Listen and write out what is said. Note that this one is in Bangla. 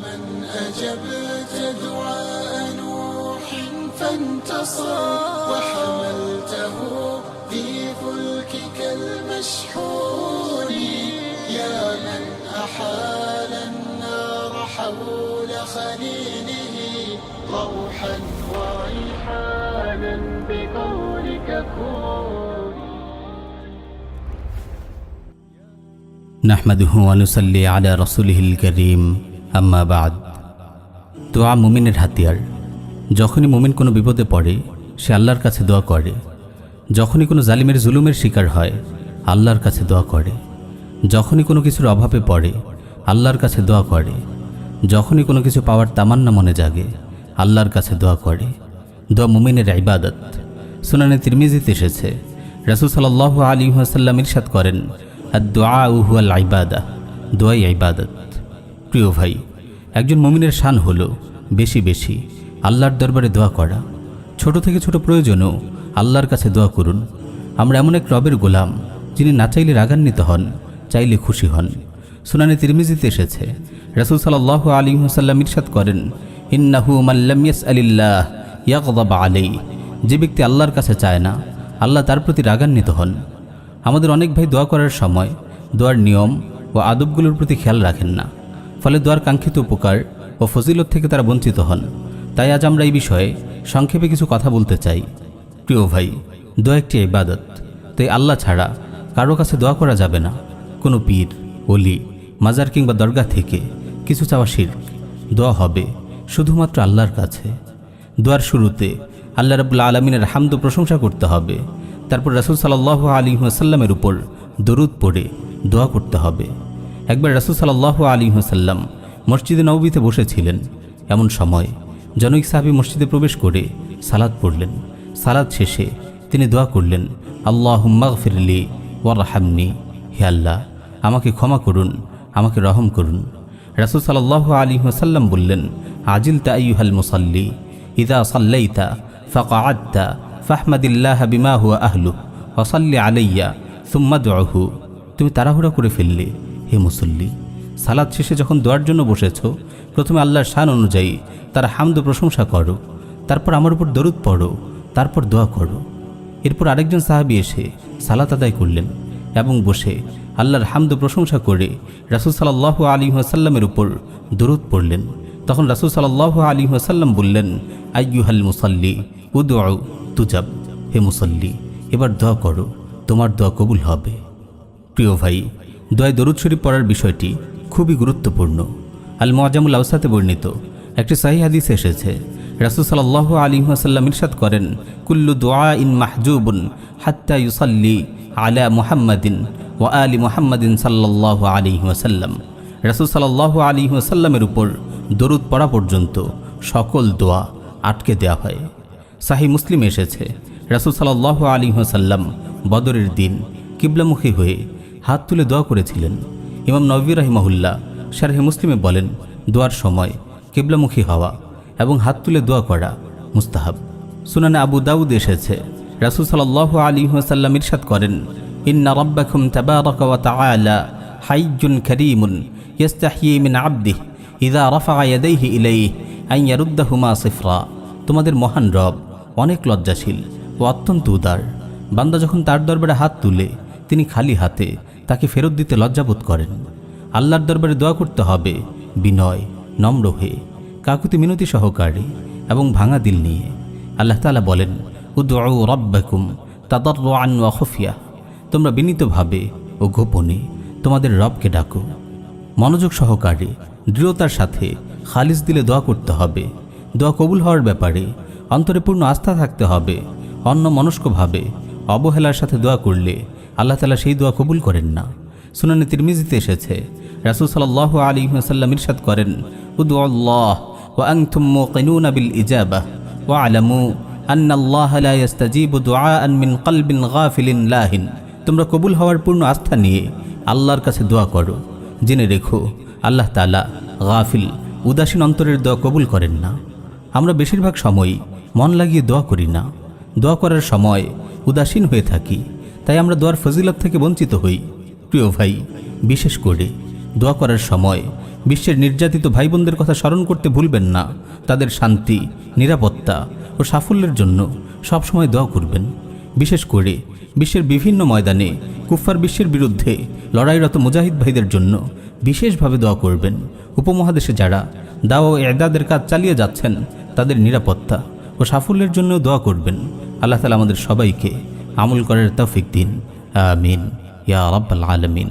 من أجبت دعاء نوح فانتصر وحملته في فلكك المشحون يا من أحال النار حول خليله روحا وريحانا بقولك كوني নাহমাদুহু ওয়া নুসাল্লি আলা রাসূলিহিল কারীম আম্মা বা'দ। দোয়া মুমিনের হাতিয়ার। যখনই মুমিন কোনো বিপদে পড়ে সে আল্লাহর কাছে দোয়া করে। যখনই কোনো জালিমের জুলুমের শিকার হয় আল্লাহর কাছে দোয়া করে। যখনই কোনো কিছুর অভাবে পড়ে আল্লাহর কাছে দোয়া করে। যখনই কোনো কিছু পাওয়ার তামান্না মনে জাগে আল্লাহর কাছে দোয়া করে। দোয়া মুমিনের ইবাদত। সুনানে তিরমিজিতে এসেছে, রাসূল সাল্লাল্লাহু আলাইহি ওয়াসাল্লাম ইরশাদ করেন, আদ-দুআউ হুয়াল ইবাদাহ, দোয়াই ইবাদত। প্রিয় ভাই, একজন মুমিনের শান হলো বেশি বেশি আল্লাহর দরবারে দোয়া করা। ছোট থেকে ছোট প্রয়োজনও আল্লাহর কাছে দোয়া করুন। আমরা এমন এক রবের গোলাম যিনি না চাইলে রাগান্বিত হন, চাইলে খুশি হন। সুনানে তিরমিজিতে এসেছে, রাসূল সাল্লাল্লাহু আলাইহি ওয়াসাল্লাম ইরশাদ করেন, ইন্নাহু মান লাম ইয়াসআলিল্লাহ ইয়াগযাব আলাইহি, যে ব্যক্তি আল্লাহর কাছে চায় না আল্লাহ তার প্রতি রাগান্বিত হন। আমাদের অনেক ভাই দোয়া করার সময় দোয়ার নিয়ম ও আদবগুলোর প্রতি খেয়াল রাখেন না, ফলে দোয়ার কাঙ্ক্ষিত উপকার ও ফজিলত থেকে তারা বঞ্চিত হন। তাই আজ আমরা এই বিষয়ে সংক্ষেপে কিছু কথা বলতে চাই। প্রিয় ভাই, দোয়া একটি ইবাদত, তাই আল্লাহ ছাড়া কারো কাছে দোয়া করা যাবে না। কোনো পীর, ওলি, মাজার কিংবা দরগা থেকে কিছু চাওয়া শিরক। দোয়া হবে শুধুমাত্র আল্লাহর কাছে। দোয়ার শুরুতে আল্লাহ রাব্বুল আলামিনের হামদ প্রশংসা করতে হবে। তারপর রাসূল সাল্লাল্লাহু আলাইহি ওয়াসাল্লামের উপর দরুদ পড়ে দোয়া করতে হবে। একবার রাসূল সাল্লাল্লাহু আলাইহি ওয়াসাল্লাম মসজিদে নববীতে বসেছিলেন। এমন সময় জনৈক সাহাবী মসজিদে প্রবেশ করে সালাত পড়লেন। সালাত শেষে তিনি দোয়া করলেন, আল্লাহুম্মা গফিরলি ওয়ারহামনি, হে আল্লাহ আমাকে ক্ষমা করুন, আমাকে রহম করুন। রাসূল সাল্লাল্লাহু আলাইহি ওয়াসাল্লাম বললেন, আজিলতা আইয়ুহাল মুসাল্লি ইযা সাল্লাইতা ফাকআদতা ফাহমাদিল্লাহ বিমা হুয়া আহলু ওয়া সাল্লি আলাইয়া সুম্মা দুআহু। তুমি তাড়াহুড়া করে ফেললে হে মুসল্লি। সালাত শেষে যখন দোয়ার জন্য বসেছো, প্রথমে আল্লাহর শান অনুযায়ী তার হামদ প্রশংসা করো, তারপর আমার উপর দরুদ পড়ো, তারপর দোয়া করো। এরপর আরেকজন সাহাবী এসে সালাত আদায় করলেন এবং বসে আল্লাহর হামদ প্রশংসা করে রাসূল সাল্লাল্লাহু আলাইহি ওয়াসাল্লামের উপর দরুদ পড়লেন। তখন রাসূল সাল্লাল্লাহু আলাইহি ওয়াসাল্লাম বললেন, আইয়ুহাল মুসাল্লি উদউ তুজাব, হে মুসল্লি এবার দোয়া করো, তোমার দোয়া কবুল হবে। প্রিয় ভাই, দোয়ায় দরুদ শরীফ পড়ার বিষয়টি খুবই গুরুত্বপূর্ণ। আল মুআজামুল আওসাতে বর্ণিত একটি সহিহ হাদিসে এসেছে, রাসূল সাল্লাল্লাহু আলাইহি ওয়াসাল্লাম ইরশাদ করেন, কুল্লু দুআইন মাহজুবুন হাত্তা ইউসাল্লি আলা মুহাম্মাদিন ওয়া আলি মুহাম্মাদিন সাল্লাল্লাহু আলাইহি ওয়াসাল্লাম। রাসূল সাল্লাল্লাহু আলাইহি ওয়াসাল্লামের উপর দরুদ পড়া পর্যন্ত সকল দোয়া আটকে দেওয়া হয়। সাহিহ মুসলিমে এসেছে, রাসূল সাল্লাল্লাহু আলাইহি ওয়াসাল্লাম বদরের দিন কিবলামুখী হয়ে হাত তুলে দোয়া করেছিলেন। ইমাম নববী রাহিমাহুল্লাহ শারহে মুসলিমে বলেন, দোয়ার সময় কিবলামুখী হওয়া এবং হাত তুলে দোয়া করা মুস্তাহাব। সুনানে আবু দাউদ এসেছে, রাসূল সাল্লাল্লাহু আলাইহি ওয়াসাল্লাম ইরশাদ করেন, ইন্না রাব্বাকুম তাবারাকা ওয়া তাআলা হাইয়্যুন কারীমুন ইস্তাহয়ী মিন আবদিহি ইযা রাফআ ইয়াদাইহি ইলাইহি আন ইয়ারুদ্দাহুমা সিফরা। তোমাদের মহান রব অনেক লজ্জাশীল ও অত্যন্ত উদার। বান্দা যখন তার দরবারে হাত তুলে তিনি খালি হাতে তাকে ফেরত দিতে লজ্জাবোধ করেন। আল্লাহর দরবারে দোয়া করতে হবে বিনয়, নম্র হয়ে, কাকুতি মিনতি সহকারে এবং ভাঙা দিল নিয়ে। আল্লাহ তাআলা বলেন, উদউ রাব্বাকুম তাদাররুআন ওয়া খুফিয়া, তোমরা বিনীতভাবে ও গোপনে তোমাদের রবকে ডাকো। মনোযোগ সহকারে দৃঢ়তার সাথে খালিস দিলে দোয়া করতে হবে। দোয়া কবুল হওয়ার ব্যাপারে অন্তরে পূর্ণ আস্থা থাকতে হবে। অন্য মনস্কভাবে অবহেলার সাথে দোয়া করলে আল্লাহ তাআলা সেই দোয়া কবুল করেন না। সুনানে তিরমিজিতে এসেছে, রাসূল সাল্লাল্লাহু আলাইহি ওয়াসাল্লাম ইরশাদ করেন, উদউল্লাহ ওয়া আনতুম মুকিনুনা বিল ইজাবাহ ওয়া আলামু আন্নাল্লাহা লা ইস্তাজিবু দুআআন মিন কলবিন গাফিলিন লাহিন। তোমরা কবুল হওয়ার পূর্ণ আস্থা নিয়ে আল্লাহর কাছে দোয়া করো, জেনে রেখো আল্লাহ তাআলা গাফিল, উদাসীন অন্তরের দোয়া কবুল করেন না। আমরা বেশিরভাগ সময়ই মন লাগিয়ে দোয়া করি না। দোয়া করার সময় উদাসীন হয়ে থাকি, তাই আমরা দোয়ার ফজিলত থেকে বঞ্চিত হই। প্রিয় ভাই, বিশেষ করে দোয়া করার সময় বিশ্বের নির্যাতিত ভাই বোনদের কথা স্মরণ করতে ভুলবেন না। তাদের শান্তি, নিরাপত্তা ও সাফল্যের জন্য সবসময় দোয়া করবেন। বিশেষ করে বিশ্বের বিভিন্ন ময়দানে কুফফার বিশ্বের বিরুদ্ধে লড়াইরত মুজাহিদ ভাইদের জন্য বিশেষভাবে দোয়া করবেন। উপমহাদেশে যারা দাওয়া ও ইদাদের কাজ চালিয়ে যাচ্ছেন তাদের নিরাপত্তা ও সাফল্যের জন্য দোয়া করবেন। আল্লাহ তাআলা আমাদের সবাইকে আমল করার তৌফিক দিন। আমিন ইয়া রাব্বাল আলামিন।